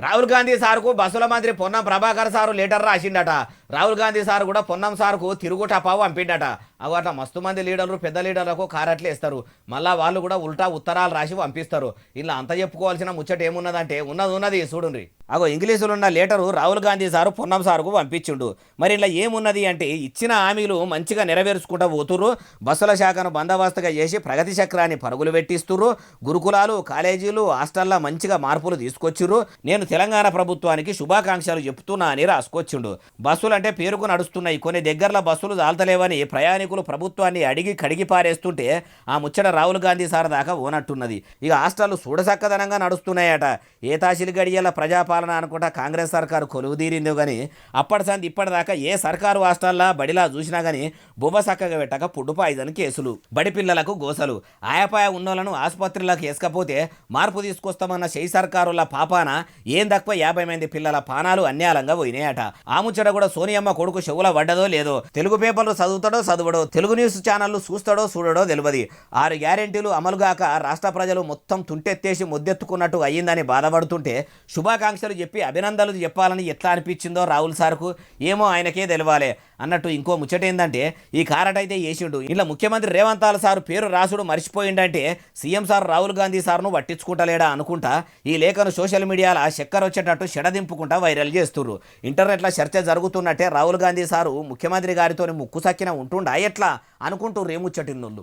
రాహుల్ గాంధీ సార్కు బస్సుల మంత్రి పొన్నం ప్రభాకర్ సారు లెటర్ రాసిండట. రాహుల్ గాంధీ సార్ కూడా పొన్నం సార్కు తిరుగుటపావు పంపిండట. అవి అట్లా మస్తు మంది లీడర్లు పెద్ద లీడర్లకు కారట్లు వేస్తారు. మళ్ళా వాళ్ళు కూడా ఉల్టా ఉత్తరాలు రాసి పంపిస్తారు. ఇలా అంత చెప్పుకోవాల్సిన ముచ్చట ఏమున్నదంటే ఉన్నది చూడండి. అగో ఇంగ్లీషులో ఉన్న లెటరు రాహుల్ గాంధీ సారు పొన్నం సార్కు పంపించిండు. మరి ఇలా ఏమున్నది అంటే ఇచ్చిన హామీలు మంచిగా నెరవేర్చుకుంటూ పోతుర్రు. బస్సుల శాఖను బందోబస్తుగా చేసి ప్రగతి చక్రాన్ని పరుగులు పెట్టిస్తుర్రు. గురుకులాలు కాలేజీలు హాస్టల్లో మంచిగా మార్పులు తీసుకొచ్చిర్రు. నేను తెలంగాణ ప్రభుత్వానికి శుభాకాంక్షలు చెప్తున్నా అని రాసుకొచ్చిండు. బస్సులు అంటే పేరుకు నడుస్తున్నాయి, కొన్ని దగ్గరలో బస్సులు దాల్తలేవని ప్రయాణికులు ప్రభుత్వాన్ని అడిగి కడిగి పారేస్తుంటే ఆ ముచ్చట రాహుల్ గాంధీ సార్ దాకా ఓనట్టున్నది. ఇక హాస్టళ్లు చూడసక్కదనంగా నడుస్తున్నాయట. ఏ తాసిలి గడియల ప్రజాపాలన అనుకుంటా కాంగ్రెస్ సర్కారు కొలువు తీరిందో కానీ అప్పటి సంది ఇప్పటిదాకా ఏ సర్కారు హాస్టల్లా బడిలా చూసినా కానీ బువ్వ సక్కగా పెట్టక పుడ్డు పాయిజన్ కేసులు, బడి పిల్లలకు గోసలు, ఆయాపాయ ఉన్నోళ్లను ఆసుపత్రులకు వేసుకపోతే మార్పు తీసుకొస్తామన్న షెయి సర్కారుల పాపాన ఏం తక్కువ 50 మంది పిల్లల పానాలు అన్యాలంగా పోయినాయట. ఆ ముచ్చట కూడా సోనియమ్మ కొడుకు చెవుల పడ్డదో లేదో, తెలుగు పేపర్లు చదువుడో తెలుగు న్యూస్ ఛానళ్లు చూడడో తెలియదు. 6 గ్యారెంటీలు అమలుగాక రాష్ట్ర ప్రజలు మొత్తం తుంటెత్తేసి ముద్దెత్తుకున్నట్టు అయ్యిందని బాధపడుతుంటే శుభాకాంక్షలు చెప్పి అభినందనలు చెప్పాలని ఎట్లా అనిపించిందో రాహుల్ సార్కు ఏమో ఆయనకే తెలవాలే అన్నట్టు. ఇంకో ముచ్చట ఏందంటే ఈ కారటైతే వేసిండు. ఇలా ముఖ్యమంత్రి రేవంత్ సార్ పేరు రాసుడు మర్చిపోయిండంటే సీఎం సార్ రాహుల్ గాంధీ సార్ను పట్టించుకుంటలేడా అనుకుంటా ఈ లేఖను సోషల్ మీడియాలో చక్కెర వచ్చేటట్టు చెడదింపుకుంటా వైరల్ చేస్తుర్రు. ఇంటర్నెట్లో చర్చ జరుగుతున్నట్టే రాహుల్ గాంధీ సారు ముఖ్యమంత్రి గారితో ముక్కు సక్కిన ఉంటుండా ఎట్లా అనుకుంటూ రేముచ్చటిన్నోళ్ళు.